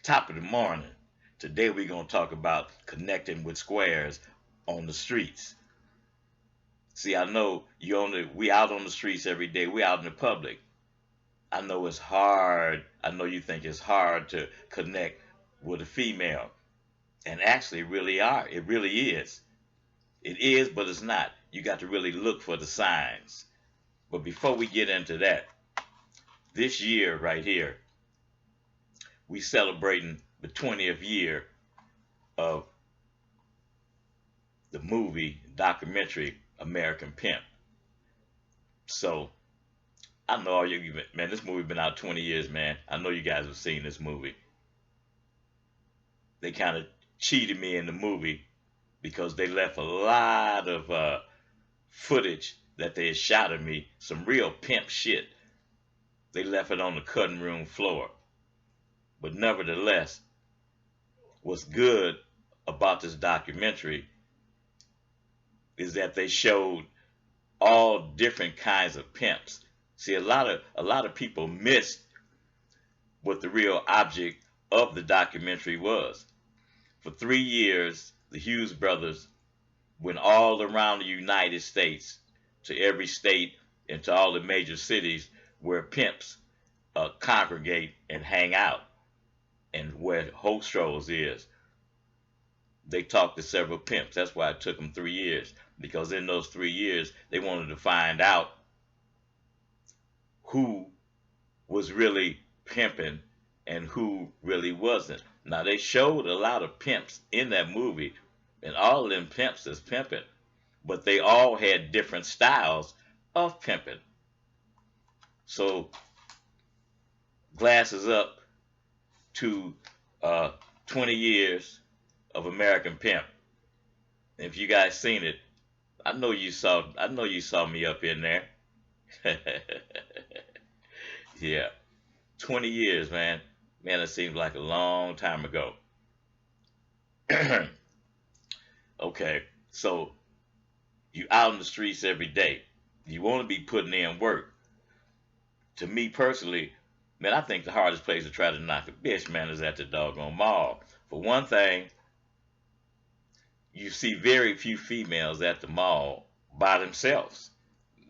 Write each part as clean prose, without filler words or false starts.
Top of the morning. Today we're gonna talk about connecting with squares on the streets. See, I know we out on the streets every day. We out in the public. I know it's hard. I know you think it's hard to connect with a female, and actually, really are. It really is. It is, but it's not. You got to really look for the signs. But before we get into that, this year right here, we celebrating the 20th year of the movie documentary American Pimp. So I know all you man, this movie been out 20 years, man. I know you guys have seen this movie. They kind of cheated me in the movie because they left a lot of footage that they had shot of me, some real pimp shit. They left it on the cutting room floor. But nevertheless, what's good about this documentary is that they showed all different kinds of pimps. See, a lot of people missed what the real object of the documentary was. For 3 years, the Hughes brothers went all around the United States to every state and to all the major cities where pimps congregate and hang out and where Hostros is. They talked to several pimps. That's why it took them 3 years, because in those 3 years they wanted to find out who was really pimping and who really wasn't. Now they showed a lot of pimps in that movie, and all of them pimps is pimping, but they all had different styles of pimping. So glasses up to 20 years of American Pimp. If you guys seen it, I know you saw me up in there. Yeah, 20 years, man. Man, it seems like a long time ago. Okay, so you out in the streets every day. You want to be putting in work. To me personally, man, I think the hardest place to try to knock a bitch, man, is at the doggone mall. For one thing, you see very few females at the mall by themselves.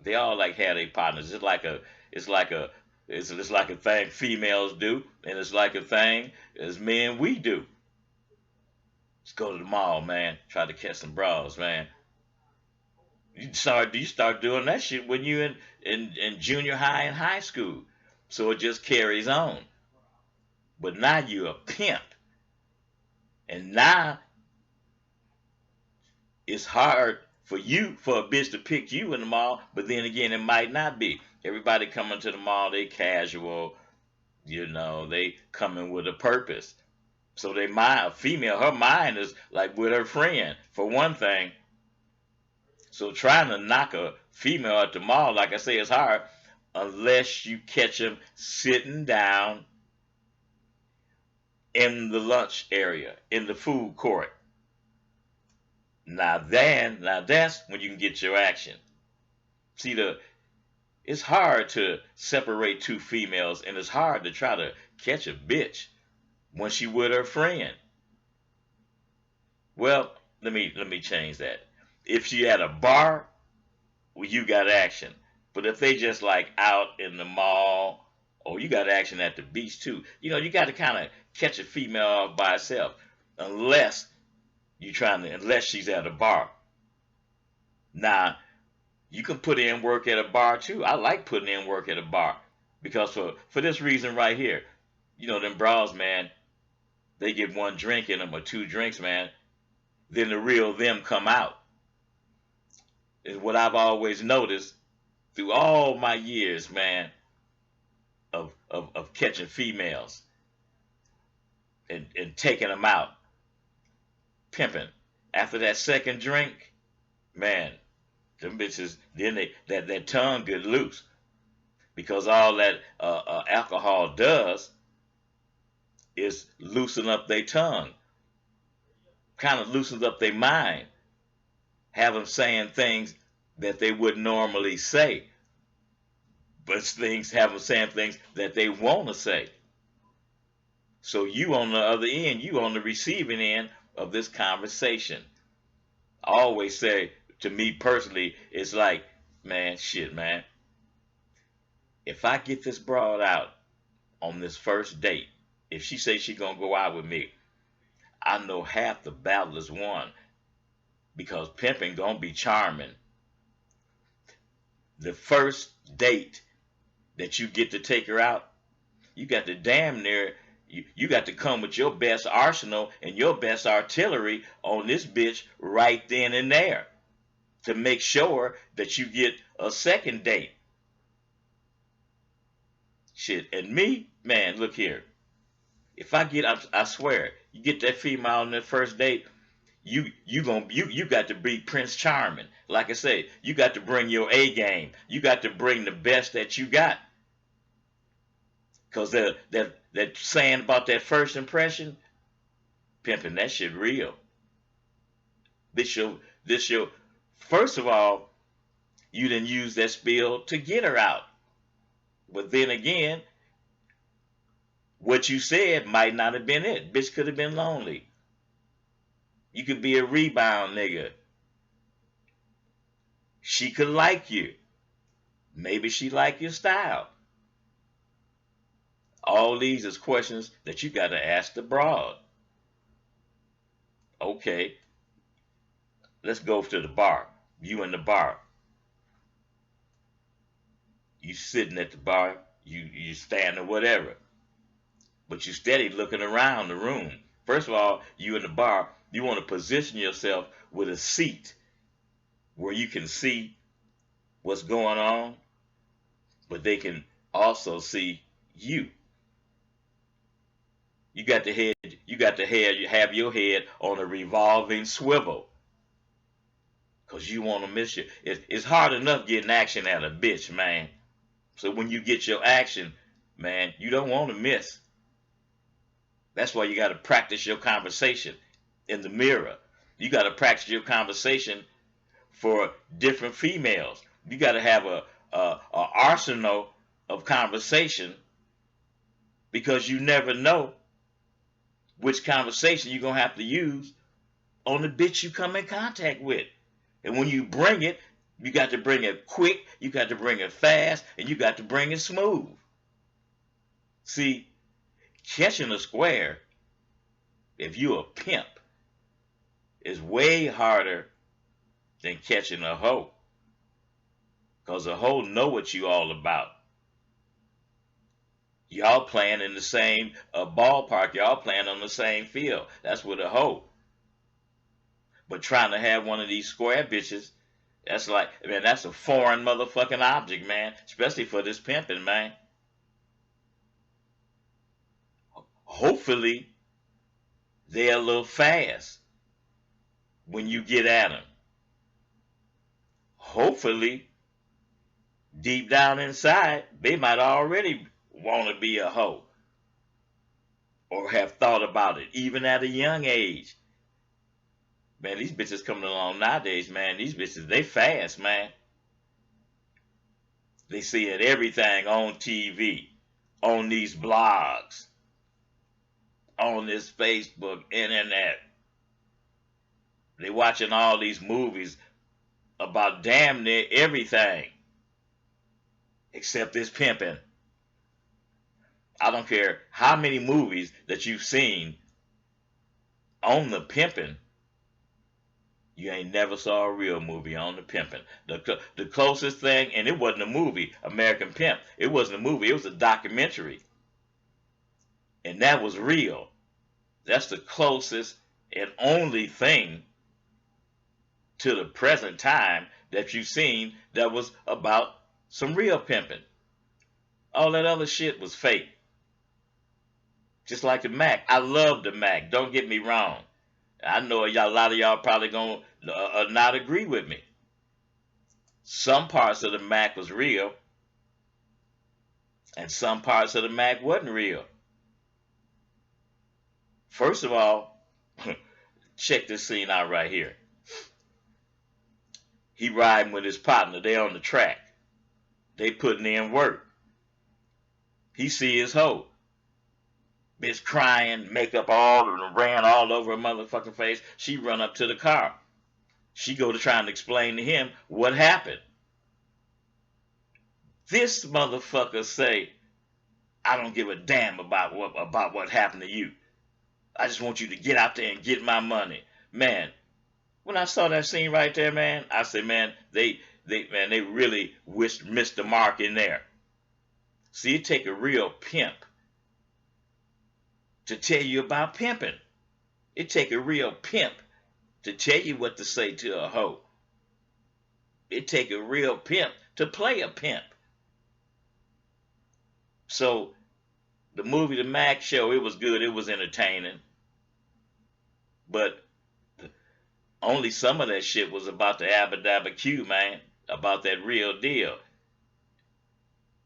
They all like have their partners. It's like a, it's like a thing females do, and it's like a thing as men we do. Let's go to the mall, man. Try to catch some bras, man. You start doing that shit when you in junior high and high school. So it just carries on. But now you're a pimp, and now it's hard for a bitch to pick you in the mall. But then again, it might not be. Everybody coming to the mall, they casual. They coming with a purpose. So they mind a female, her mind is like with her friend for one thing. So trying to knock a female at the mall, like I say, is hard unless you catch them sitting down in the lunch area, in the food court. Now that's when you can get your action. See, it's hard to separate two females, and it's hard to try to catch a bitch when she with her friend. Well, let me change that. If she at a bar, well, you got action. But if they just like out in the mall, or you got action at the beach too. You got to kind of catch a female off by herself, unless unless she's at a bar. Now you can put in work at a bar too. I like putting in work at a bar because for this reason right here, them bras, man, they get one drink in them or two drinks, man. Then the real them come out. Is what I've always noticed through all my years, man, of catching females and taking them out, pimping. After that second drink, man, them bitches, then that tongue get loose because all that alcohol does is loosen up their tongue, kind of loosens up their mind, have them saying things that they would normally say, but have them saying things that they want to say. So you on the other end, you on the receiving end of this conversation. I always say, to me personally, it's like, man, shit, man. If I get this broad out on this first date, if she says she gonna go out with me, I know half the battle is won, because pimping gonna be charming. The first date that you get to take her out, you got to damn near, you got to come with your best arsenal and your best artillery on this bitch right then and there to make sure that you get a second date. Shit, and me, man, look here. If I get, I swear, you get that female on that first date, you got to be Prince Charming. Like I say, you got to bring your A game. You got to bring the best that you got. Cause that saying about that first impression, pimping, that shit real. This your first of all, you didn't use that spiel to get her out. But then again, what you said might not have been it. Bitch could have been lonely. You could be a rebound nigga. She could like you. Maybe she like your style. All these is questions that you got to ask the broad. Okay, let's go to the bar. You in the bar. You sitting at the bar. You standing whatever. But you steady looking around the room. First of all, you in the bar. You want to position yourself with a seat where you can see what's going on, but they can also see you. You got to have your head on a revolving swivel, cause you want to miss you. It's hard enough getting action at a bitch, man. So when you get your action, man, you don't want to miss. That's why you got to practice your conversation in the mirror. You got to practice your conversation for different females. You got to have a arsenal of conversation, because you never know which conversation you're going to have to use on the bitch you come in contact with. And when you bring it, you got to bring it quick, you got to bring it fast, and you got to bring it smooth. See, catching a square, if you a pimp, is way harder than catching a hoe. Because a hoe know what you all about. Y'all playing in the same ballpark. Y'all playing on the same field. That's with a hoe. But trying to have one of these square bitches, that's like, man, that's a foreign motherfucking object, man. Especially for this pimping, man. Hopefully, they're a little fast when you get at them. Hopefully, deep down inside, they might already want to be a hoe, or have thought about it, even at a young age. Man, these bitches coming along nowadays, man, these bitches, they fast, man. They see it everything on TV, on these blogs, on this Facebook, internet. They watching all these movies about damn near everything except this pimping. I don't care how many movies that you've seen on the pimping, you ain't never saw a real movie on the pimping. The closest thing, and it wasn't a movie, American Pimp. It wasn't a movie, it was a documentary. And that was real. That's the closest and only thing to the present time that you've seen that was about some real pimping. All that other shit was fake. Just like the Mac. I love the Mac. Don't get me wrong. I know a lot of y'all probably gonna not agree with me. Some parts of the Mac was real, and some parts of the Mac wasn't real. First of all, check this scene out right here. He riding with his partner. They on the track. They putting in work. He see his hoe. Bitch crying, makeup all ran all over her motherfucking face. She run up to the car. She go to trying to explain to him what happened. This motherfucker say, I don't give a damn about what happened to you. I just want you to get out there and get my money. Man, when I saw that scene right there, man, I said, man, they really missed the mark in there. See, it take a real pimp to tell you about pimping. It take a real pimp to tell you what to say to a hoe. It take a real pimp to play a pimp. So the movie The Mac Show, it was good. It was entertaining. But only some of that shit was about the Abba Dabba Q, man. About that real deal.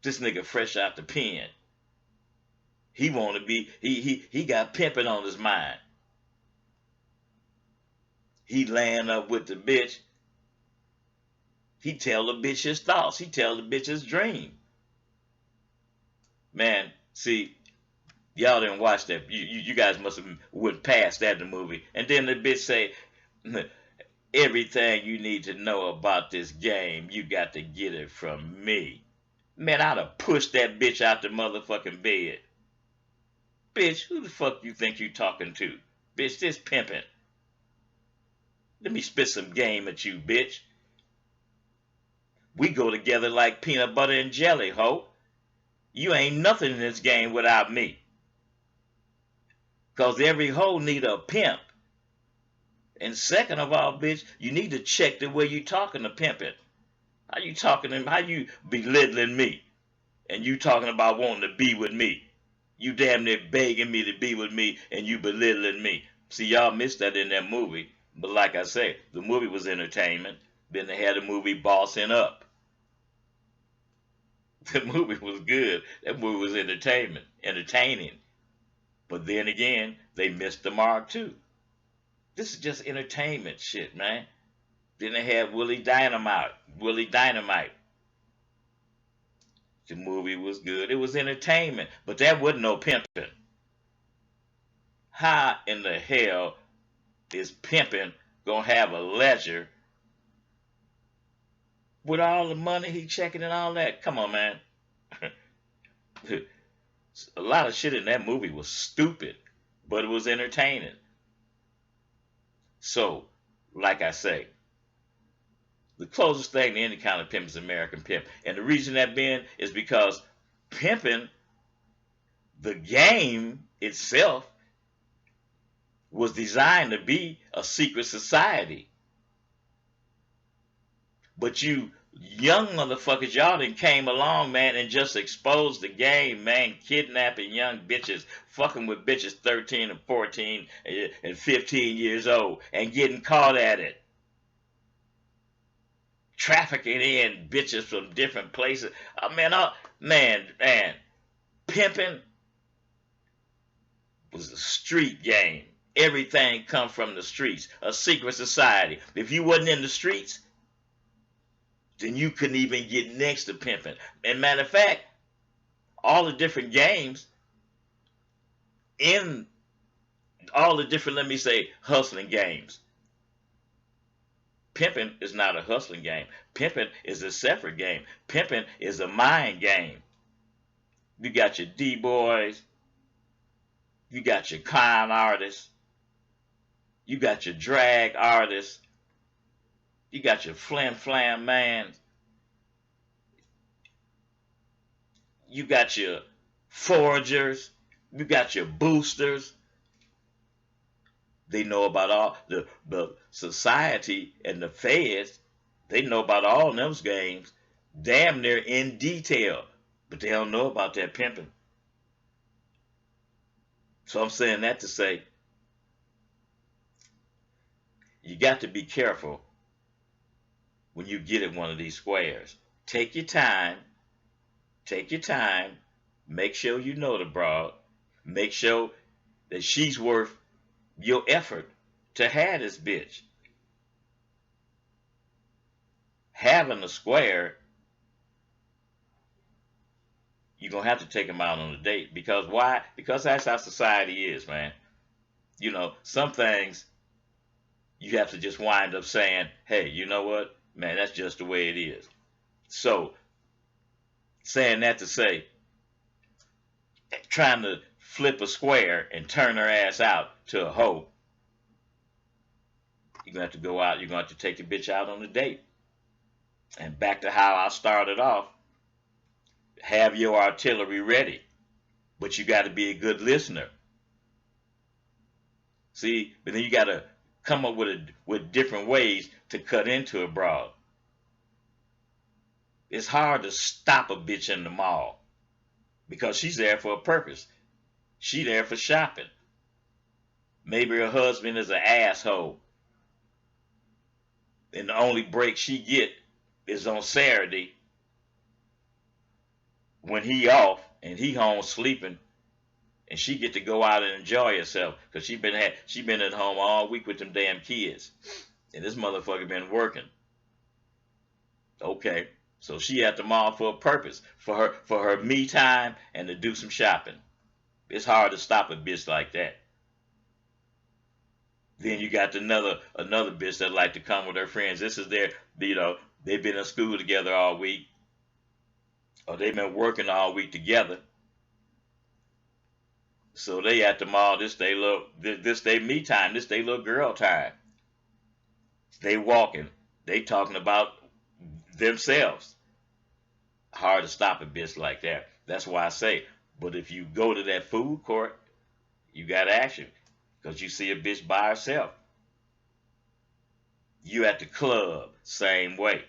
This nigga fresh out the pen. He want to be, he got pimping on his mind. He laying up with the bitch. He tell the bitch his thoughts. He tell the bitch his dream. Man, see, y'all didn't watch that. You guys must have went past that in the movie. And then the bitch say, everything you need to know about this game, you got to get it from me. Man, I'd have pushed that bitch out the motherfucking bed. Bitch, who the fuck you think you talking to? Bitch, this pimping. Let me spit some game at you, bitch. We go together like peanut butter and jelly, ho. You ain't nothing in this game without me. Cause every hoe need a pimp. And second of all, bitch, you need to check the way you talking to pimping. How you talking to him? How you belittling me? And you talking about wanting to be with me. You damn near begging me to be with me and you belittling me. See, y'all missed that in that movie. But like I say, the movie was entertainment. Then they had the movie Bossing Up. The movie was good. That movie was entertaining. But then again, they missed the mark too. This is just entertainment shit, man. Then they had Willie Dynamite. The movie was good. It was entertainment. But that wasn't no pimping. How in the hell is pimping gonna have a ledger with all the money he checking and all that? Come on, man. A lot of shit in that movie was stupid, but it was entertaining. So, like I say, the closest thing to any kind of pimp is American Pimp. And the reason that being is because pimping, the game itself, was designed to be a secret society. But you young motherfuckers, y'all done came along, man, and just exposed the game, man, kidnapping young bitches, fucking with bitches 13 and 14 and 15 years old, and getting caught at it. Trafficking in bitches from different places. Man, pimping was a street game. Everything come from the streets. A secret society. If you wasn't in the streets, then you couldn't even get next to pimping. And matter of fact, all the different games in all the different, let me say, hustling games. Pimping is not a hustling game. Pimping is a separate game. Pimping is a mind game. You got your D-boys. You got your con artists. You got your drag artists. You got your flim-flam man. You got your foragers. You got your boosters. They know about all the society and the feds. They know about all those games damn near in detail. But they don't know about that pimping. So I'm saying that to say, you got to be careful when you get at one of these squares. Take your time. Make sure you know the broad. Make sure that she's worth your effort to have this bitch. Having a square, You're gonna have to take them out on a date. Because why? Because that's how society is, man. You know, some things you have to just wind up saying, hey, you know what? Man, that's just the way it is. So, saying that to say, trying to flip a square and turn her ass out to a hoe, you're going to have to go out, you're going to have to take the bitch out on a date. And back to how I started off, have your artillery ready, but you got to be a good listener. See, but then you got to come up with different ways to cut into a broad. It's hard to stop a bitch in the mall because she's there for a purpose. She there for shopping. Maybe her husband is an asshole, and the only break she get is on Saturday when he off and he home sleeping, and she get to go out and enjoy herself because she been at home all week with them damn kids, and this motherfucker been working. Okay, so she at the mall for a purpose, for her me time and to do some shopping. It's hard to stop a bitch like that. Then you got another bitch that like to come with her friends. This is their, you know, they've been in school together all week, or they've been working all week together. So they at the mall. This they me time. This they little girl time. They walking. They talking about themselves. Hard to stop a bitch like that. That's why I say. But if you go to that food court, you got action. Because you see a bitch by herself. You at the club, same way.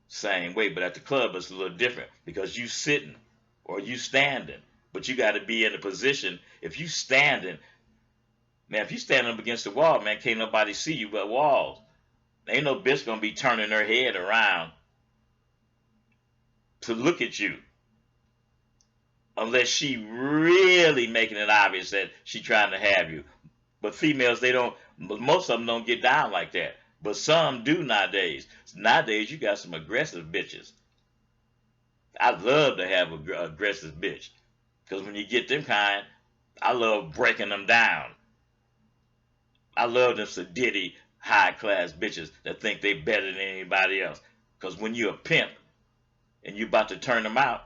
Same way, but at the club it's a little different because you sitting or you standing. But you got to be in a position. If you standing, man, if you standing up against the wall, man, can't nobody see you but walls. Ain't no bitch gonna be turning her head around to look at you unless she really making it obvious that she trying to have you. But females, they don't. Most of them don't get down like that. But some do nowadays. Nowadays, you got some aggressive bitches. I love to have an aggressive bitch. Because when you get them kind, I love breaking them down. I love them sadiddy, high-class bitches that think they better than anybody else. Because when you're a pimp and you about to turn them out,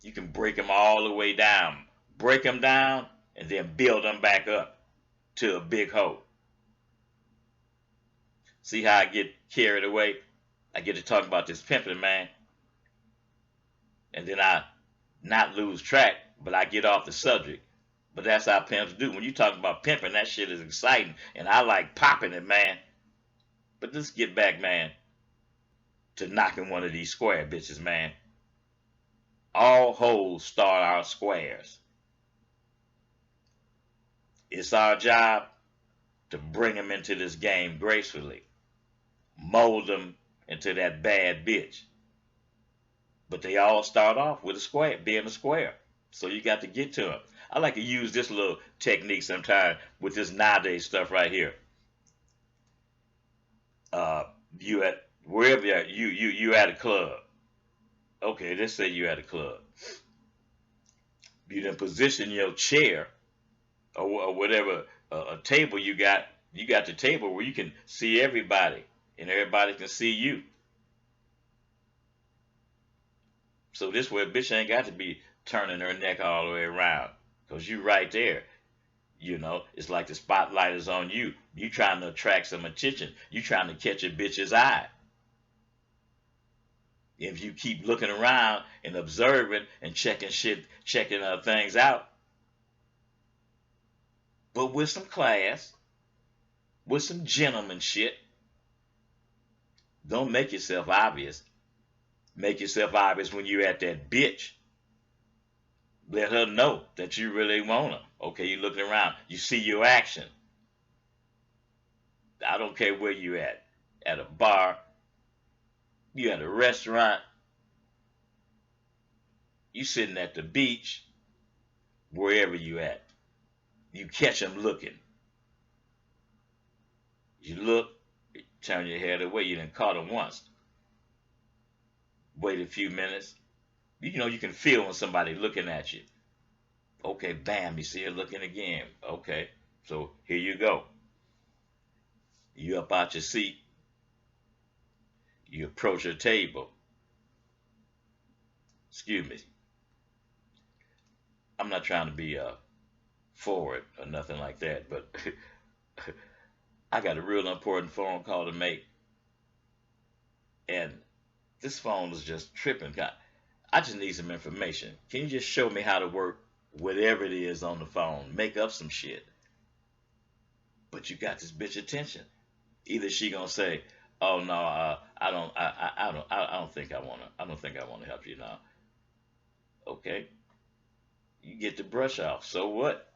you can break them all the way down. Break them down and then build them back up to a big hoe. See how I get carried away? I get to talk about this pimping, man. And then I not lose track, but I get off the subject. But that's how pimps do. When you talk about pimping, that shit is exciting. And I like popping it, man. But let's get back, man, to knocking one of these square bitches, man. All hoes start out squares. It's our job to bring them into this game gracefully. Mold them into that bad bitch. But they all start off with a square, being a square. So you got to get to them. I like to use this little technique sometimes with this nowadays stuff right here. You at wherever you at a club. Okay, let's say you at a club. You then position your chair or whatever a table you got. You got the table where you can see everybody and everybody can see you. So this way a bitch ain't got to be turning her neck all the way around because you right there. You know, it's like the spotlight is on you. You trying to attract some attention. You trying to catch a bitch's eye. If you keep looking around and observing and checking things out, but with some class, with some gentleman shit, don't make yourself obvious. Make yourself obvious when you're at that bitch. Let her know that you really want her. Okay, you're looking around. You see your action. I don't care where you at a bar, you at a restaurant, you sitting at the beach, wherever you at. You catch them looking. You look, turn your head away. You done caught them once. Wait a few minutes. You know, you can feel when somebody looking at you. Okay, bam, you see her looking again. Okay, so here you go. You up out your seat, you approach her table. Excuse me, I'm not trying to be forward or nothing like that, but I got a real important phone call to make, and this phone is just tripping. I just need some information. Can you just show me how to work whatever it is on the phone? Make up some shit. But you got this bitch attention. Either she gonna say, "Oh no, I don't think I wanna help you now." Okay, you get the brush off. So what?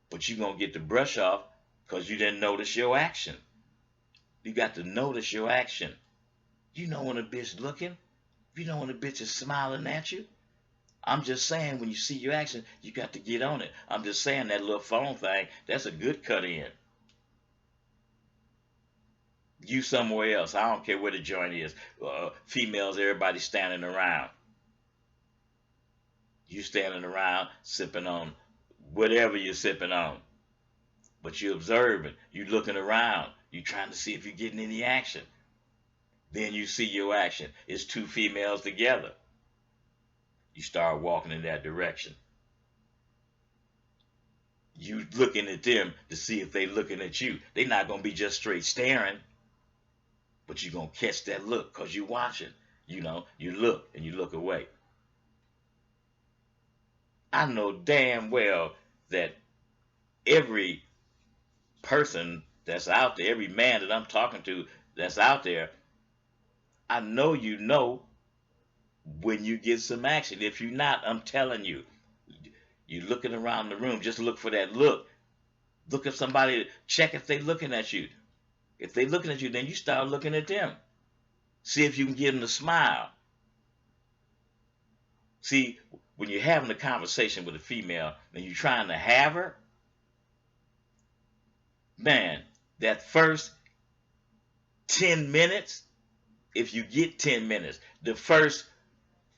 But you gonna get the brush off because you didn't notice your action. You got to notice your action. You know when a bitch looking. You know when a bitch is smiling at you. I'm just saying, when you see your action, you got to get on it. I'm just saying that little phone thing, that's a good cut in. You somewhere else. I don't care where the joint is. Females, everybody standing around. You standing around sipping on whatever you're sipping on. But you're observing. You looking around. You trying to see if you're getting any action. Then you see your action. It's two females together. You start walking in that direction. You looking at them to see if they looking at you. They not gonna be just straight staring, but you gonna catch that look because you watching. You know, you look and you look away. I know damn well that every person that's out there, every man that I'm talking to that's out there, I know you know when you get some action. If you're not, I'm telling you, you're looking around the room, just look for that look. Look at somebody, check if they looking at you. If they looking at you, then you start looking at them. See if you can get them to smile. See, when you're having a conversation with a female and you're trying to have her, man, that first 10 minutes, if you get 10 minutes, the first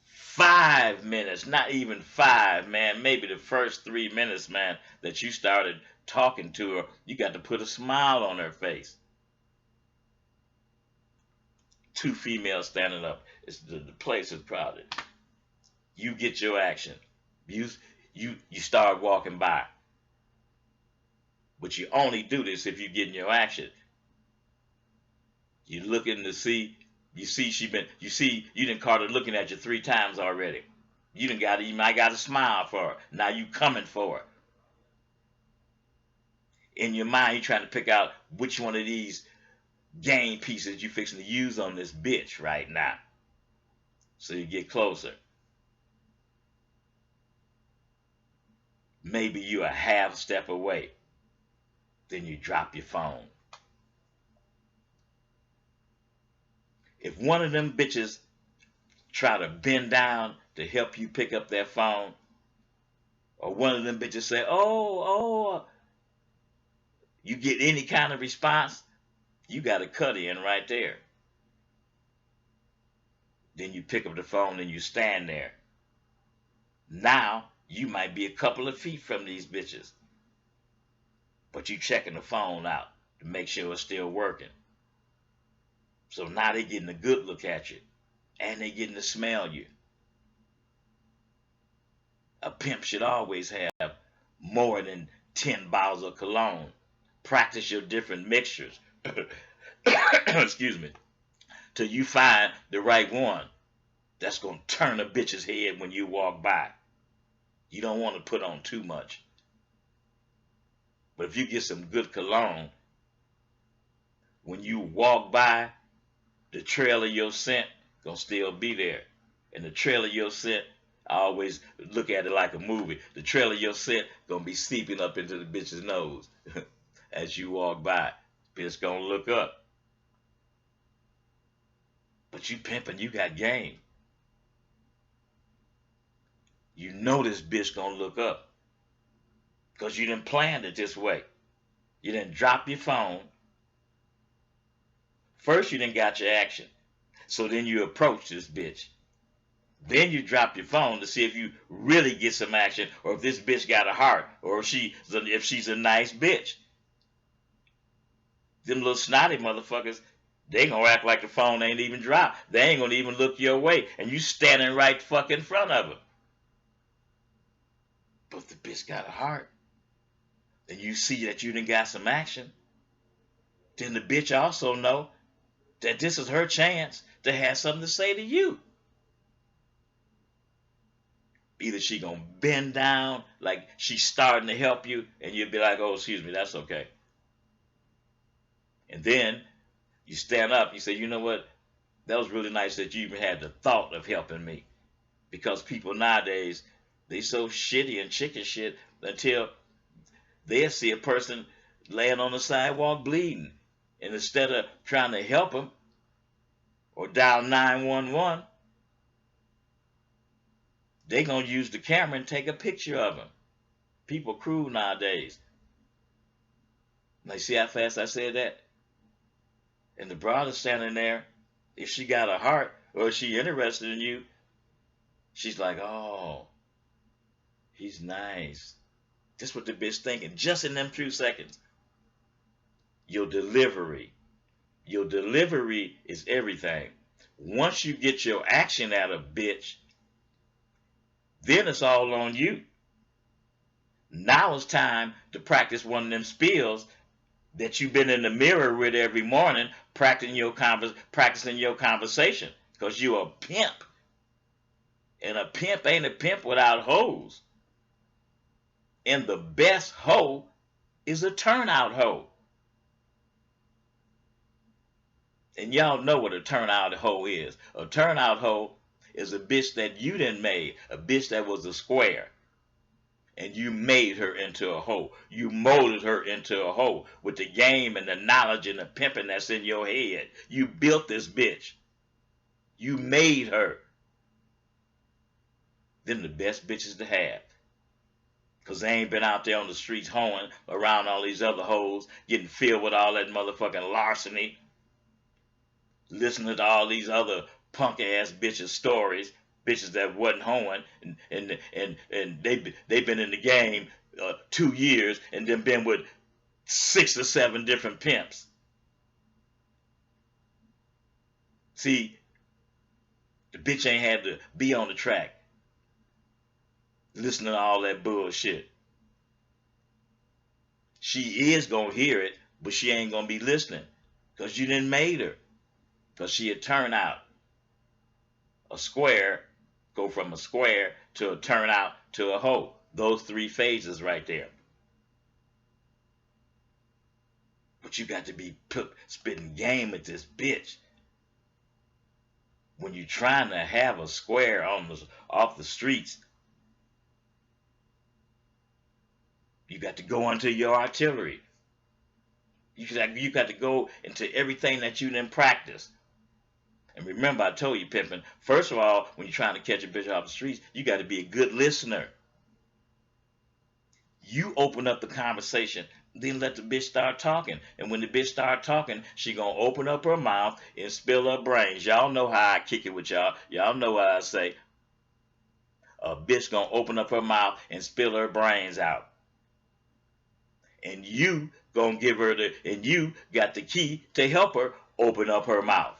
5 minutes, not even five, man, maybe the first 3 minutes, man, that you started talking to her, you got to put a smile on her face. Two females standing up. The place is crowded. You get your action. You start walking by. But you only do this if you're getting your action. You're looking to see, you see you didn't caught her looking at you 3 times already. You might got a smile for her. Now you coming for her. In your mind, you're trying to pick out which one of these game pieces you fixing to use on this bitch right now. So you get closer. Maybe you a half step away. Then you drop your phone. If one of them bitches try to bend down to help you pick up their phone, or one of them bitches say, oh, you get any kind of response, you got a cut in right there. Then you pick up the phone and you stand there. Now you might be a couple of feet from these bitches, but you checking the phone out to make sure it's still working. So now they getting a good look at you, and they getting to smell you. A pimp should always have more than 10 bottles of cologne. Practice your different mixtures. Excuse me. Till you find the right one that's going to turn a bitch's head when you walk by. You don't want to put on too much. But if you get some good cologne, when you walk by, the trail of your scent going to still be there. And the trail of your scent, I always look at it like a movie. The trail of your scent going to be seeping up into the bitch's nose as you walk by. Bitch going to look up. But you pimping, you got game. You know this bitch gonna look up. Because you didn't plan it this way. You didn't drop your phone. First, you didn't got your action. So then you approach this bitch. Then you drop your phone to see if you really get some action, or if this bitch got a heart, or if she's a nice bitch. Them little snotty motherfuckers, they gonna act like the phone ain't even dropped. They ain't gonna even look your way, and you standing right fucking in front of them. But if the bitch got a heart, and you see that you done got some action, then the bitch also know that this is her chance to have something to say to you. Either she gonna bend down like she's starting to help you, and you'll be like, oh, excuse me, that's okay. And then you stand up, you say, you know what, that was really nice that you even had the thought of helping me. Because people nowadays, they so shitty and chicken shit until they'll see a person laying on the sidewalk bleeding. And instead of trying to help them or dial 911, they gonna use the camera and take a picture of him. People cruel nowadays. Now, you see how fast I said that? And the broad standing there, if she got a heart or if she interested in you, she's like, oh, he's nice. That's what the bitch thinking just in them few seconds. Your delivery is everything. Once you get your action out of bitch, then it's all on you. Now it's time to practice one of them spills that you've been in the mirror with every morning, practicing your conversation, because you're a pimp. And a pimp ain't a pimp without hoes. And the best hoe is a turnout hoe. And y'all know what a turnout hoe is. A turnout hoe is a bitch that you done made, a bitch that was a square. And you made her into a hoe. You molded her into a hoe with the game and the knowledge and the pimping that's in your head. You built this bitch. You made her. Them the best bitches to have. Because they ain't been out there on the streets hoeing around all these other hoes, getting filled with all that motherfucking larceny, listening to all these other punk ass bitches' stories, bitches that wasn't hoeing, and they've been in the game 2 years and then been with 6 or 7 different pimps. See, the bitch ain't had to be on the track listening to all that bullshit. She is gonna hear it, but she ain't gonna be listening because you didn't made her. Because she had turned out a square, go from a square to a turnout to a hoe. Those 3 phases right there. But you got to be spitting game at this bitch. When you're trying to have a square off the streets, you got to go into your artillery. You got to go into everything that you didn't practice. And remember, I told you, pimping, first of all, when you're trying to catch a bitch off the streets, you got to be a good listener. You open up the conversation, then let the bitch start talking. And when the bitch start talking, she gonna open up her mouth and spill her brains. Y'all know how I kick it with y'all. Y'all know what I say. A bitch gonna open up her mouth and spill her brains out. And you gonna give her and you got the key to help her open up her mouth.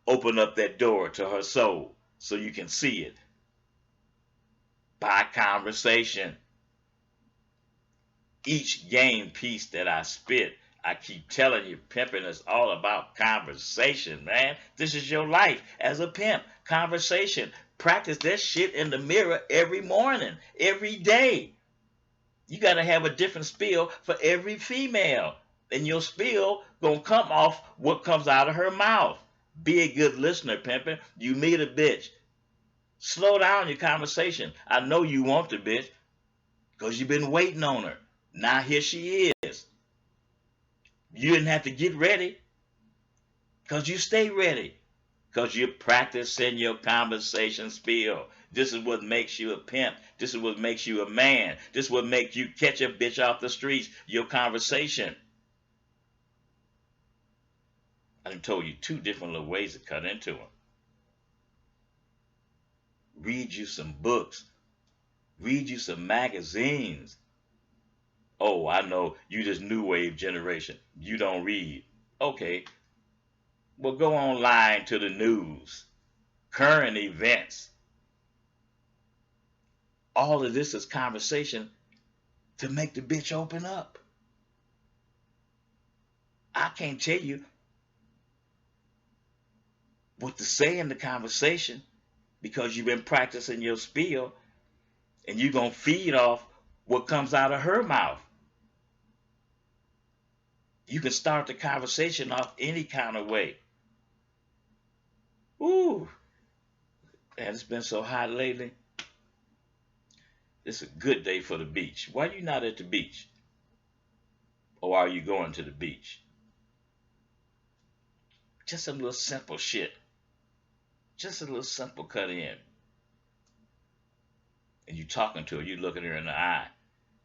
Open up that door to her soul so you can see it. By conversation. Each game piece that I spit, I keep telling you, pimping is all about conversation, man. This is your life as a pimp. Conversation. Practice that shit in the mirror every morning, every day. You got to have a different spiel for every female. And your spiel gonna come off what comes out of her mouth. Be a good listener, pimping. You meet a bitch. Slow down your conversation. I know you want the bitch because you've been waiting on her. Now here she is. You didn't have to get ready because you stay ready because you're practicing your conversation spiel. This is what makes you a pimp. This is what makes you a man. This is what makes you catch a bitch off the streets. Your conversation. I done told you two different little ways to cut into them. Read you some books. Read you some magazines. Oh, I know you this new wave generation. You don't read. Okay, well go online to the news, current events. All of this is conversation to make the bitch open up. I can't tell you what to say in the conversation because you've been practicing your spiel and you're going to feed off what comes out of her mouth. You can start the conversation off any kind of way. Ooh, man, it's been so hot lately. It's a good day for the beach. Why are you not at the beach? Or are you going to the beach? Just a little simple shit. Just a little simple cut in. And you talking to her, you looking her in the eye.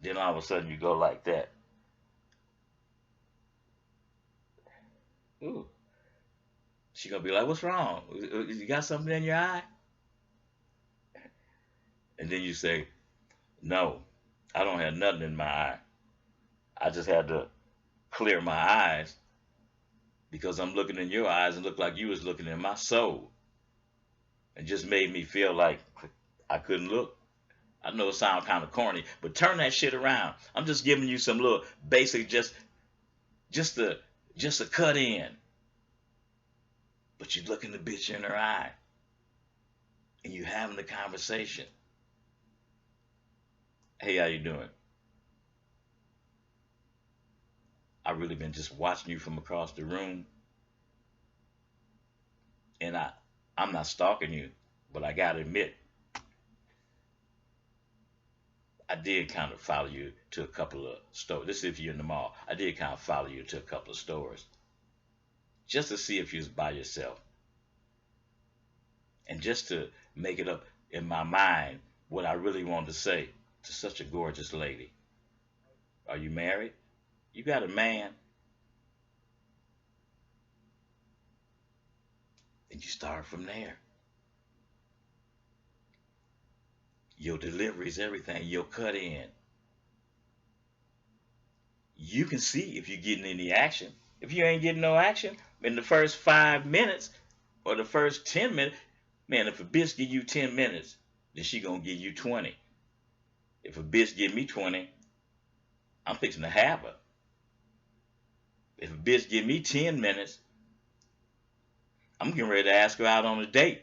Then all of a sudden you go like that. Ooh. She gonna be like, what's wrong? You got something in your eye? And then you say, no, I don't have nothing in my eye. I just had to clear my eyes because I'm looking in your eyes and look like you was looking in my soul. And just made me feel like I couldn't look. I know it sounds kind of corny, but turn that shit around. I'm just giving you some little basic, just a cut in. But you looking the bitch in her eye, and you having the conversation. Hey, how you doing? I really been just watching you from across the room, and I'm not stalking you, but I gotta admit, I did kind of follow you to a couple of stores. This is if you're in the mall. I did kind of follow you to a couple of stores just to see if you was by yourself. And just to make it up in my mind what I really wanted to say to such a gorgeous lady. Are you married? You got a man? And you start from there. Your delivery is everything. Your cut in. You can see if you're getting any action. If you ain't getting no action in the first 5 minutes or the first 10 minutes, man, if a bitch give you 10 minutes, then she gonna give you 20. If a bitch give me 20, I'm fixing to have her. If a bitch give me 10 minutes, I'm getting ready to ask her out on a date.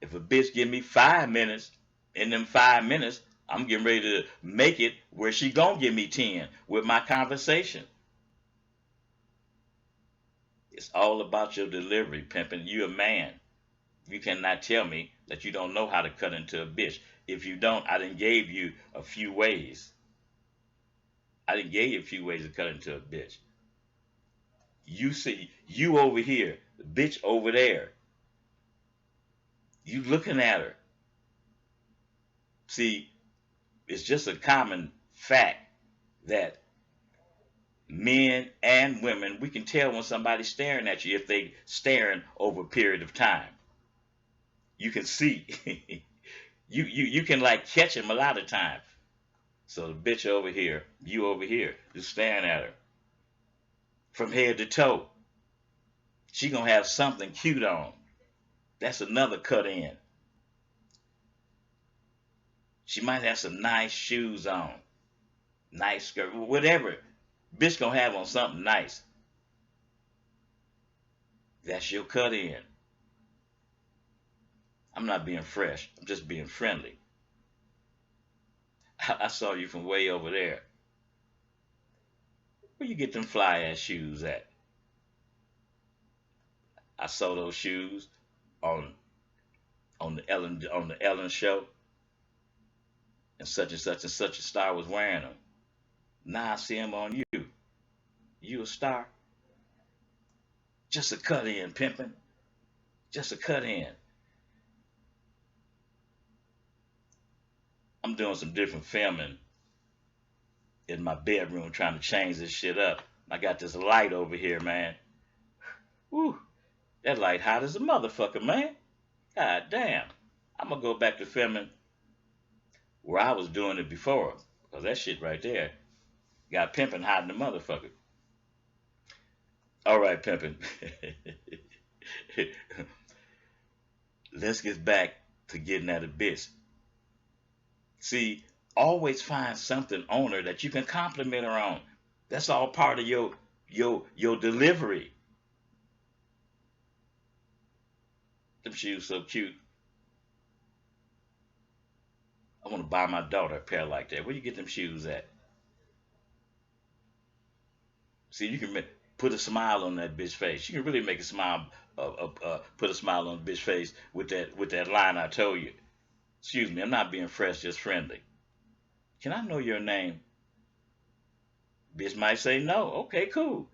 If a bitch give me 5 minutes, in them 5 minutes, I'm getting ready to make it where she gonna give me 10 with my conversation. It's all about your delivery, pimping. You a man. You cannot tell me that you don't know how to cut into a bitch. If you don't, I done gave you a few ways. I done gave you a few ways to cut into a bitch. You see, you over here, the bitch over there. You looking at her. See, it's just a common fact that men and women, we can tell when somebody's staring at you if they staring over a period of time. You can see. you can like catch them a lot of times. So the bitch over here, you over here, just staring at her from head to toe. She gonna have something cute on. That's another cut in. She might have some nice shoes on, nice skirt, whatever. Bitch gonna have on something nice. That's your cut in. I'm not being fresh. I'm just being friendly. I saw you from way over there. Where you get them fly ass shoes at? I saw those shoes on the Ellen show, and such and such a star was wearing them. Now I see them on you. You a star? Just a cut in, pimping. Just a cut in. I'm doing some different filming in my bedroom trying to change this shit up. I got this light over here, man. Woo, that light hot as a motherfucker, man. God damn. I'm gonna go back to filming where I was doing it before. Because that shit right there got pimping hot in the motherfucker. All right, pimping. Let's get back to getting at a bitch. See, always find something on her that you can compliment her on. That's all part of your delivery. Them shoes so cute. I want to buy my daughter a pair like that. Where you get them shoes at? See, you can put a smile on that bitch face. You can really make a smile, put a smile on a bitch face with that line I told you. Excuse me, I'm not being fresh, just friendly. Can I know your name? Bitch might say no. Okay, cool.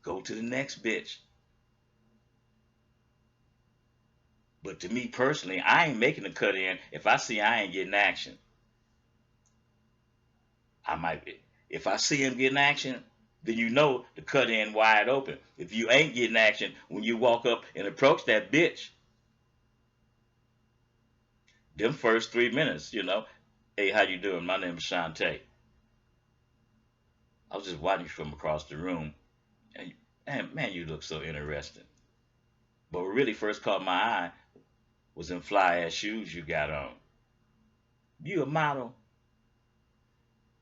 Go to the next bitch. But to me personally, I ain't making a cut in if I see I ain't getting action. I might be. If I see him getting action, then you know the cut in wide open. If you ain't getting action when you walk up and approach that bitch, them first 3 minutes, hey, how you doing? My name is Shantae. I was just watching you from across the room, and man, you look so interesting. But what really first caught my eye was them fly ass shoes you got on. You a model?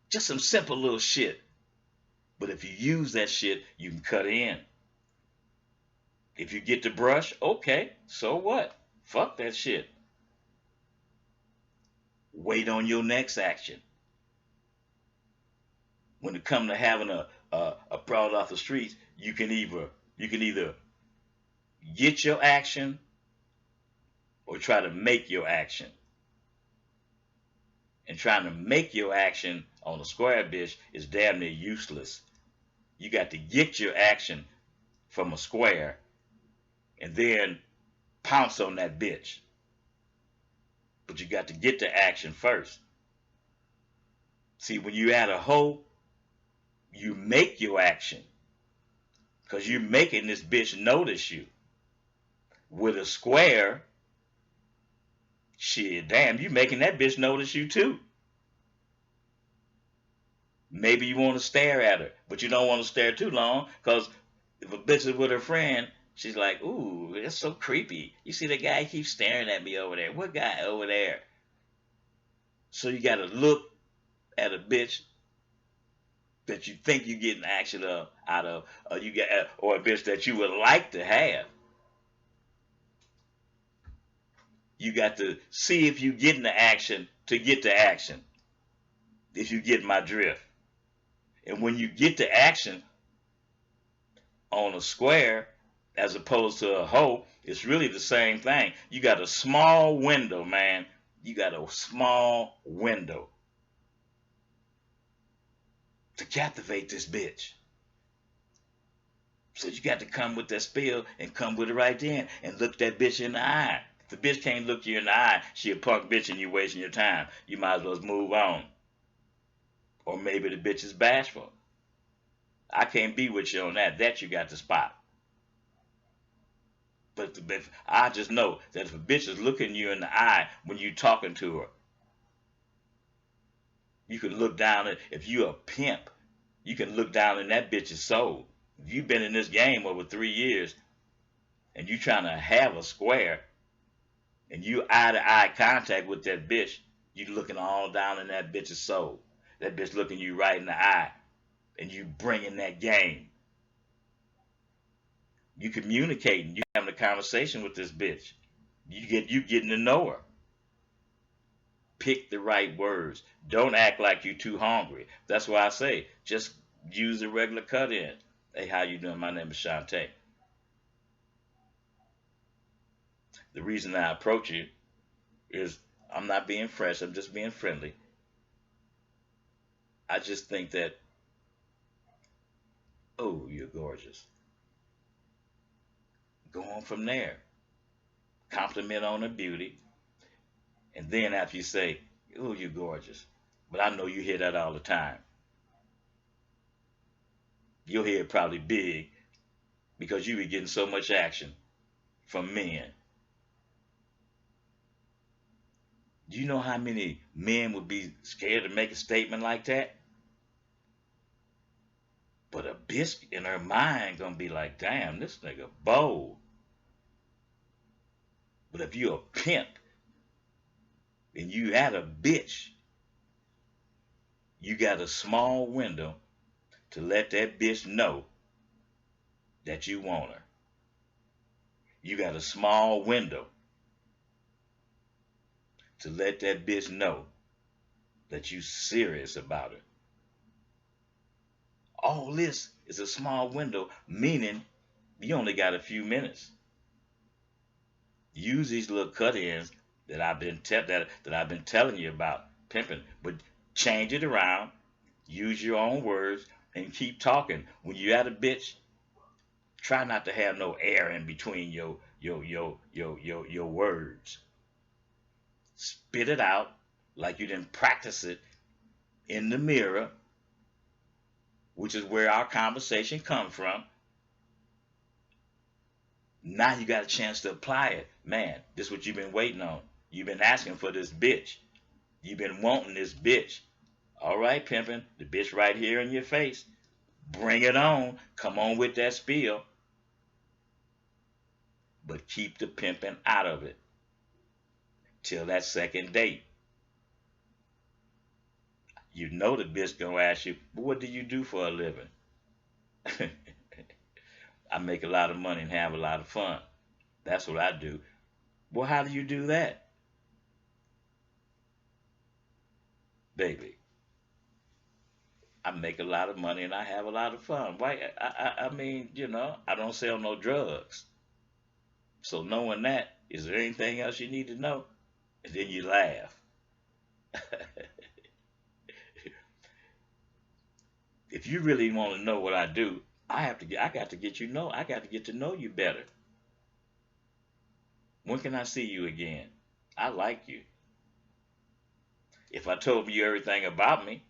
Just some simple little shit. But if you use that shit, you can cut in. If you get the brush, okay, so what? Fuck that shit. Wait on your next action. When it comes to having a brawl off the streets, you can either get your action or try to make your action. And trying to make your action on a square bitch is damn near useless. You got to get your action from a square and then pounce on that bitch. But you got to get the action first. See, when you add a hoe, you make your action. Because you're making this bitch notice you. With a square, shit, damn, you making that bitch notice you too. Maybe you want to stare at her, but you don't want to stare too long, because if a bitch is with her friend, she's like, ooh, that's so creepy. You see the guy keeps staring at me over there. What guy over there? So you got to look at a bitch that you think you're getting action out of, or a bitch that you would like to have. You got to see if you getting the action to get the action. If you get my drift. And when you get the action on a square as opposed to a hoe, it's really the same thing. You got a small window, man. You got a small window to captivate this bitch. So you got to come with that spill and come with it right then and look that bitch in the eye. If the bitch can't look you in the eye, she a punk bitch and you wasting your time. You might as well move on. Or maybe the bitch is bashful. I can't be with you on that. That you got to spot. But I just know that if a bitch is looking you in the eye when you talking to her, you can look down at, if you a pimp, you can look down in that bitch's soul. If you've been in this game over 3 years and you trying to have a square and you eye to eye contact with that bitch, you looking all down in that bitch's soul. That bitch looking you right in the eye and you bringing that game. You communicating, you having a conversation with this bitch. You getting to know her. Pick the right words. Don't act like you too hungry. That's why I say just use a regular cut in. Hey, how you doing? My name is Shantae. The reason I approach you is I'm not being fresh. I'm just being friendly. I just think that, oh, you're gorgeous. Go on from there. Compliment on her beauty. And then after you say, oh, you're gorgeous. But I know you hear that all the time. Your head probably big because you be getting so much action from men. Do you know how many men would be scared to make a statement like that? But a bitch in her mind gonna be like, damn, this nigga bold. But if you a pimp and you had a bitch, you got a small window to let that bitch know that you want her. You got a small window to let that bitch know that you serious about her. All this is a small window, meaning you only got a few minutes. Use these little cut-ins that I've been telling you about pimping, but change it around. Use your own words and keep talking. When you at a bitch, try not to have no air in between your words. Spit it out like you didn't practice it in the mirror, which is where our conversation comes from. Now you got a chance to apply it. Man, this is what you've been waiting on. You've been asking for this bitch. You've been wanting this bitch. All right, pimping, the bitch right here in your face. Bring it on. Come on with that spiel. But keep the pimping out of it till that second date. You know the bitch gonna ask you, but what do you do for a living? I make a lot of money and have a lot of fun. That's what I do. Well, how do you do that? Baby, I make a lot of money and I have a lot of fun. Why? I mean, I don't sell no drugs. So knowing that, is there anything else you need to know? And then you laugh. If you really want to know what I do, I got to get I got to get to know you better. When can I see you again? I like you. If I told you everything about me,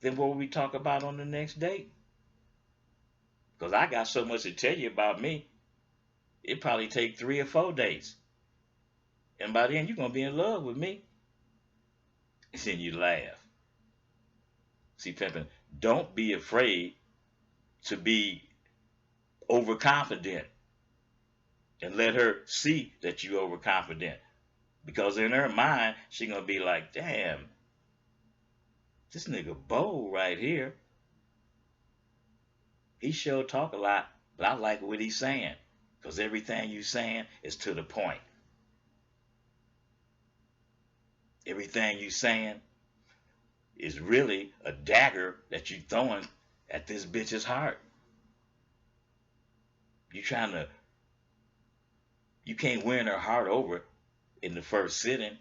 then what would we talk about on the next date? Because I got so much to tell you about me, it probably take 3 or 4 dates. And by then you're gonna be in love with me. And then you laugh. See, pimping, don't be afraid to be overconfident and let her see that you overconfident. Because in her mind, she gonna be like, damn, this nigga bold right here. He sure talk a lot, but I like what he's saying. Because everything you saying is to the point. Everything you saying is really a dagger that you throwing at this bitch's heart. You trying to, you can't win her heart over in the first sitting,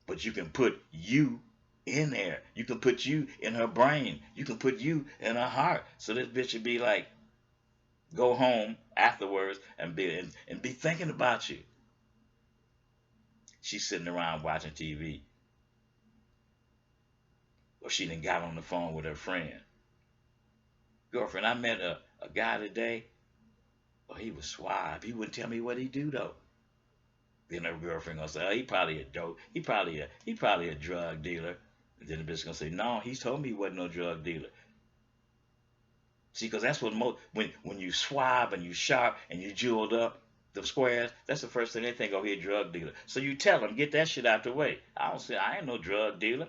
but you can put you in there. You can put you in her brain. You can put you in her heart. So this bitch would be like, go home afterwards and be thinking about you. She's sitting around watching TV, or she done got on the phone with her friend. Girlfriend, I met a guy today. Oh, he was suave. He wouldn't tell me what he do though. Then her girlfriend gonna say, oh, he probably a dope. He probably a drug dealer. And then the bitch gonna say, no, he told me he wasn't no drug dealer. See, because that's what when you suave and you sharp and you jeweled up the squares, that's the first thing they think. Oh, he a drug dealer. So you tell them, get that shit out the way. I ain't no drug dealer.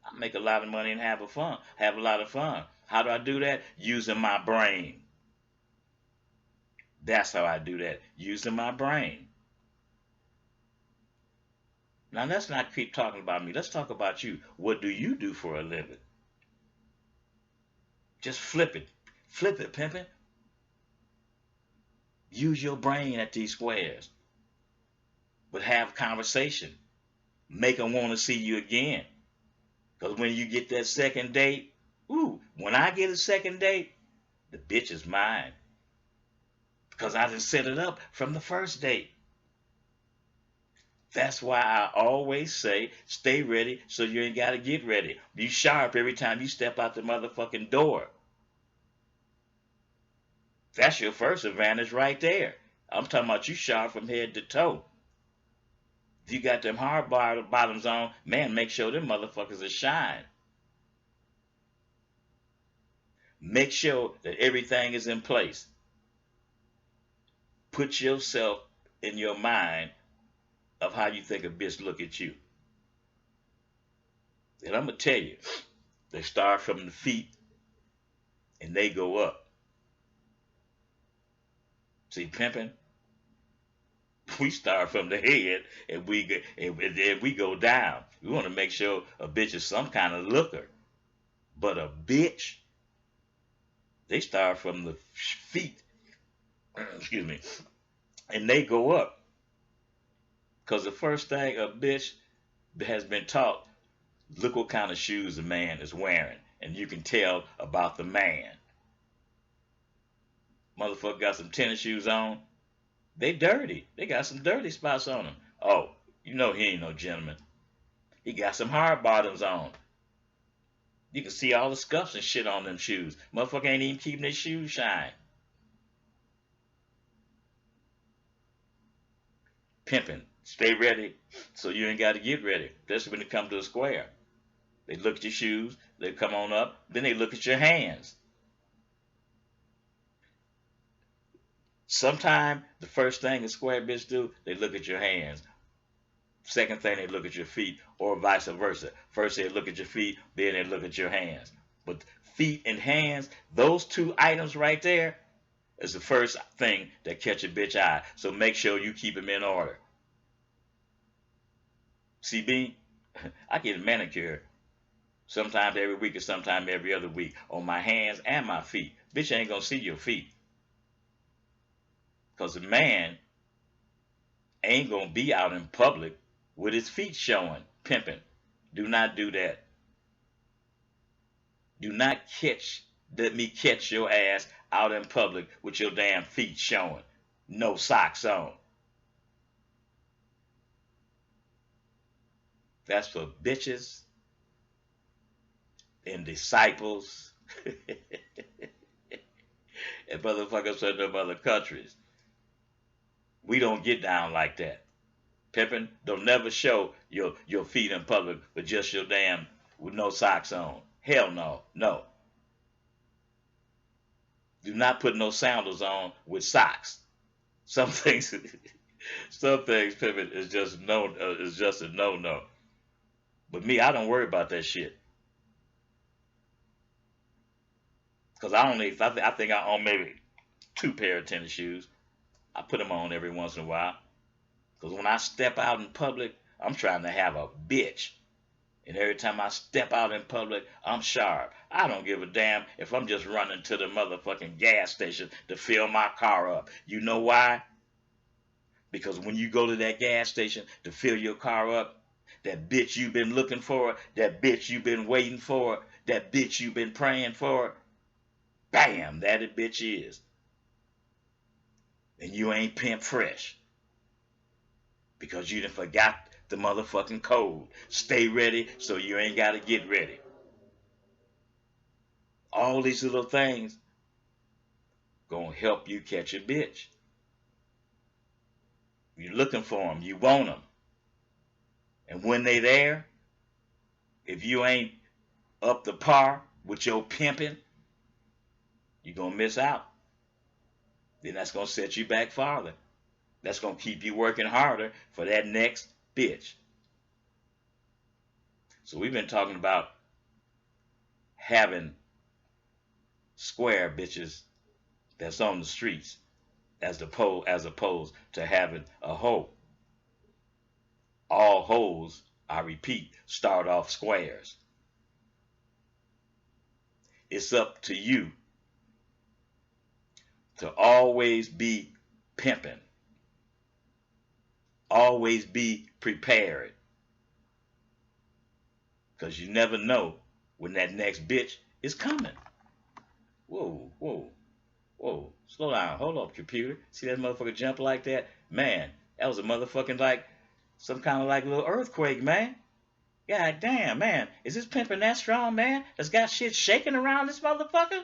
I make a lot of money and have a lot of fun. How do I do that? Using my brain. That's how I do that. Using my brain. Now let's not keep talking about me. Let's talk about you. What do you do for a living? Just flip it. Flip it, pimpin'. Use your brain at these squares. But have conversation. Make them want to see you again. Because when you get that second date, when I get a second date, the bitch is mine. Because I didn't set it up from the first date. That's why I always say stay ready so you ain't got to get ready. Be sharp every time you step out the motherfucking door. That's your first advantage right there. I'm talking about you sharp from head to toe. If you got them hard bottoms on, man, make sure them motherfuckers are shine. Make sure that everything is in place. Put yourself in your mind of how you think a bitch look at you. And I'm gonna tell you, they start from the feet and they go up. See, pimping, we start from the head and then we go down. We want to make sure a bitch is some kind of looker. But a bitch, they start from the feet, excuse me, and they go up. Because the first thing a bitch has been taught, look what kind of shoes a man is wearing. And you can tell about the man. Motherfucker got some tennis shoes on. They dirty. They got some dirty spots on them. Oh, you know he ain't no gentleman. He got some hard bottoms on. You can see all the scuffs and shit on them shoes. Motherfucker ain't even keeping his shoes shine. Pimping. Stay ready so you ain't got to get ready. That's when it comes to a square. They look at your shoes. They come on up. Then they look at your hands. Sometime the first thing a square bitch do, they look at your hands. Second thing, they look at your feet, or vice versa. First they look at your feet, then they look at your hands. But feet and hands, those two items right there is the first thing that catch a bitch eye. So make sure you keep them in order. CB, I get a manicure sometimes every week or sometimes every other week on my hands and my feet. Bitch ain't gonna see your feet. Because a man ain't gonna be out in public with his feet showing, pimping. Do not do that. Do not let me catch your ass out in public with your damn feet showing. No socks on. That's for bitches and disciples and motherfuckers from them other countries. We don't get down like that. Pimping, don't never show your feet in public with just your damn, with no socks on. Hell no, no. Do not put no sandals on with socks. Some things, some things, pimping is just is just a no. But me, I don't worry about that shit. Cause I think I own maybe 2 pair of tennis shoes. I put them on every once in a while. Because when I step out in public, I'm trying to have a bitch. And every time I step out in public, I'm sharp. I don't give a damn if I'm just running to the motherfucking gas station to fill my car up. You know why? Because when you go to that gas station to fill your car up, that bitch you've been looking for, that bitch you've been waiting for, that bitch you've been praying for, bam, that a bitch is. And you ain't pimp fresh. Because you done forgot the motherfucking code. Stay ready so you ain't got to get ready. All these little things gonna help you catch a bitch. You're looking for them. You want them. And when they there, if you ain't up to par with your pimping, you're gonna miss out. Then that's gonna set you back farther. That's gonna keep you working harder for that next bitch. So we've been talking about having square bitches that's on the streets as opposed to having a hoe. All hoes, I repeat, start off squares. It's up to you to always be pimping. Always be prepared. Because you never know when that next bitch is coming. Whoa. Slow down. Hold up, computer. See that motherfucker jump like that? Man, that was a motherfucking like Some kind of like little earthquake, man. God damn, man. Is this pimping that strong, man? That's got shit shaking around this motherfucker?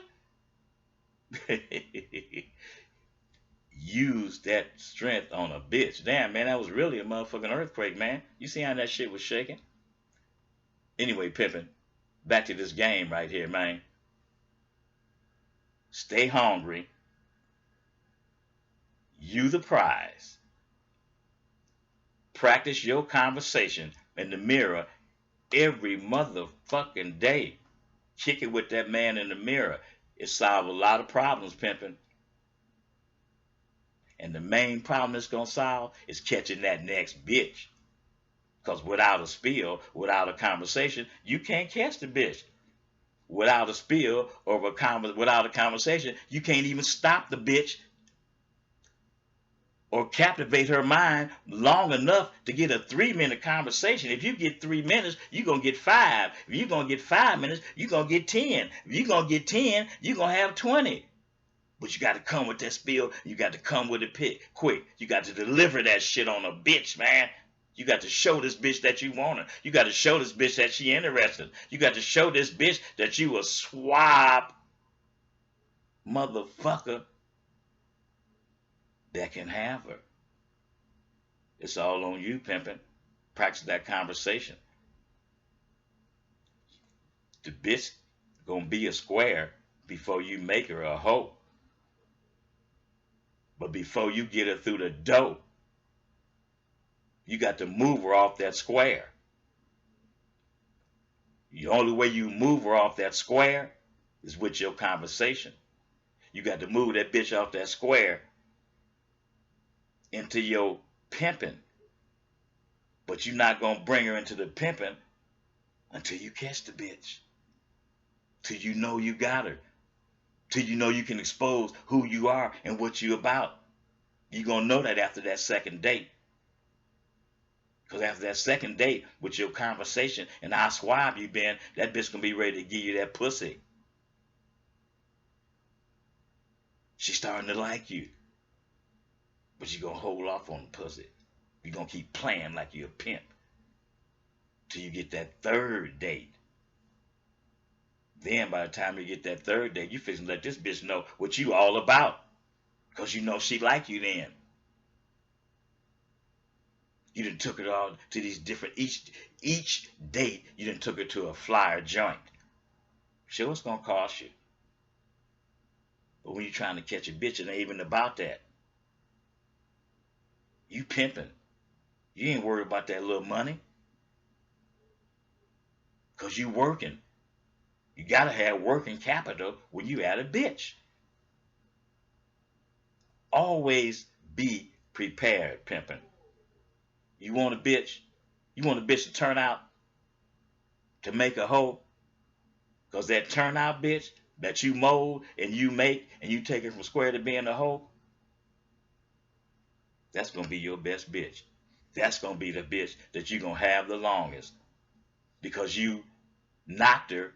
Use that strength on a bitch. Damn, man, that was really a motherfucking earthquake, man. You see how that shit was shaking? Anyway, pimping. Back to this game right here, man. Stay hungry. You the prize. Practice your conversation in the mirror every motherfucking day. Kick it with that man in the mirror. It solves a lot of problems, pimping. And the main problem it's going to solve is catching that next bitch. Because without a spill, without a conversation, you can't catch the bitch. Without a spill or without a conversation, you can't even stop the bitch or captivate her mind long enough to get a 3-minute conversation. If you get 3 minutes, you're going to get 5. If you're going to get 5 minutes, you're going to get 10. If you're going to get 10, you're going to have 20. But you got to come with that spill. You got to come with it quick. You got to deliver that shit on a bitch, man. You got to show this bitch that you want her. You got to show this bitch that she interested. You got to show this bitch that you a swab motherfucker that can have her. It's all on you, pimping. Practice that conversation. The bitch gonna be a square before you make her a hoe. But before you get her through the door, you got to move her off that square. The only way you move her off that square is with your conversation. You got to move that bitch off that square into your pimping. But you're not going to bring her into the pimping until you catch the bitch. Till you know you got her. Till you know you can expose who you are and what you about. You're going to know that after that second date. Because after that second date with your conversation and how suave you been, that bitch going to be ready to give you that pussy. She's starting to like you. But you're going to hold off on the pussy. You're going to keep playing like you're a pimp. Till you get that third date. Then by the time you get that third date, you fixing to let this bitch know what you all about. Because you know she like you then. You done took it all to these different, each date, you done took her to a flyer joint. Sure, it's going to cost you. But when you're trying to catch a bitch, it ain't even about that. You pimping. You ain't worried about that little money. Because you working. You got to have working capital when you at a bitch. Always be prepared, pimping. You want a bitch? You want a bitch to turn out to make a hoe? Because that turnout bitch that you mold and you make and you take it from square to being a hoe, that's going to be your best bitch. That's going to be the bitch that you're going to have the longest. Because you knocked her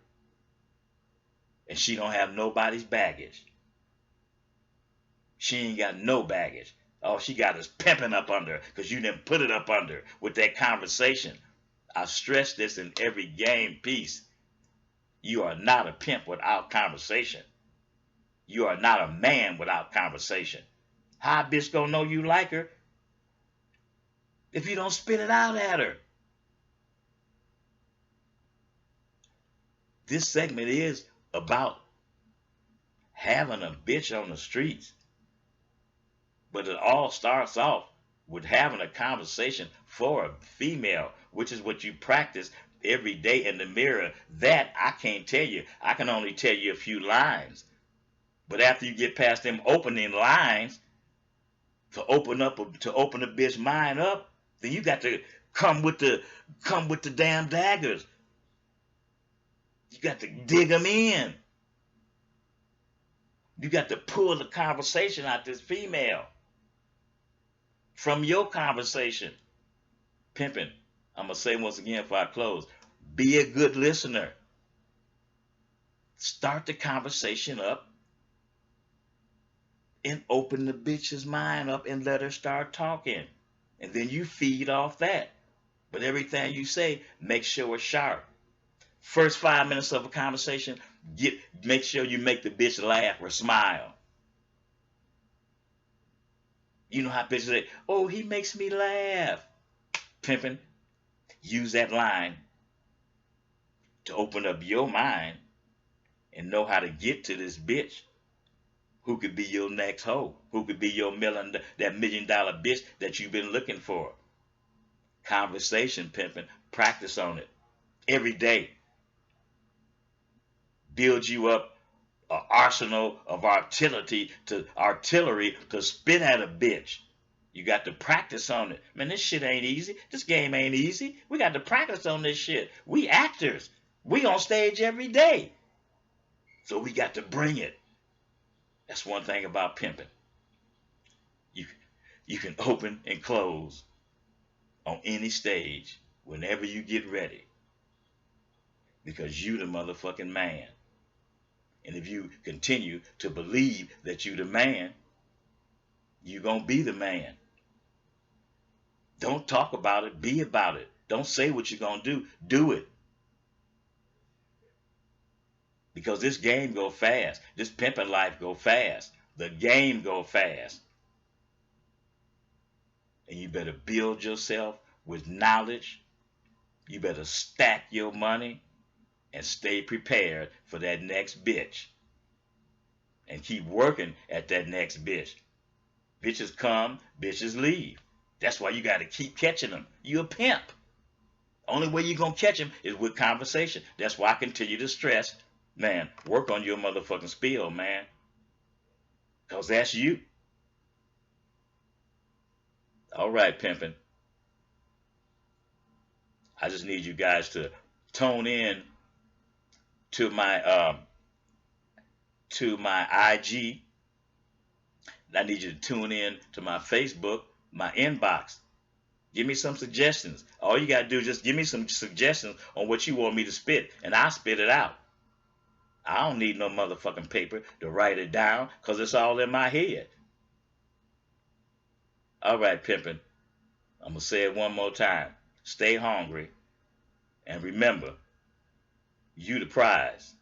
and she don't have nobody's baggage. She ain't got no baggage. All she got is pimping up under her because you didn't put it up under her with that conversation. I stress this in every game piece. You are not a pimp without conversation. You are not a man without conversation. How a bitch gonna know you like her if you don't spit it out at her? This segment is about having a bitch on the streets. But it all starts off with having a conversation for a female, which is what you practice every day in the mirror. That I can't tell you. I can only tell you a few lines. But after you get past them opening lines to open a bitch mind up, then you got to come with the damn daggers. You got to dig them in. You got to pull the conversation out this female from your conversation. Pimping, I'm going to say once again before I close, be a good listener. Start the conversation up and open the bitch's mind up and let her start talking. And then you feed off that. But everything you say, make sure it's sharp. First 5 minutes of a conversation, make sure you make the bitch laugh or smile. You know how bitches say, oh, he makes me laugh. Pimping, use that line to open up your mind and know how to get to this bitch who could be your next hoe, who could be your $1 million bitch that you've been looking for. Conversation pimping, practice on it every day. Build you up an arsenal of artillery to spit at a bitch. You got to practice on it. Man, this shit ain't easy. This game ain't easy. We got to practice on this shit. We actors. We on stage every day. So we got to bring it. That's one thing about pimping. You can open and close on any stage whenever you get ready. Because you the motherfucking man. And if you continue to believe that you the man, you gonna be the man. Don't talk about it, be about it. Don't say what you're gonna do it. Because this game go fast. This pimping life go fast. The game go fast. And you better build yourself with knowledge. You better stack your money and stay prepared for that next bitch. And keep working at that next bitch. Bitches come, bitches leave. That's why you got to keep catching them. You a pimp. Only way you're going to catch them is with conversation. That's why I continue to stress, man, work on your motherfucking spiel, man. Because that's you. All right, pimping. I just need you guys to tone in to my IG. I need you to tune in to my Facebook, my inbox. Give me some suggestions. All you gotta do is just give me some suggestions on what you want me to spit, and I'll spit it out. I don't need no motherfucking paper to write it down, because it's all in my head. All right, pimping. I'm gonna say it one more time. Stay hungry, and remember, you the prize.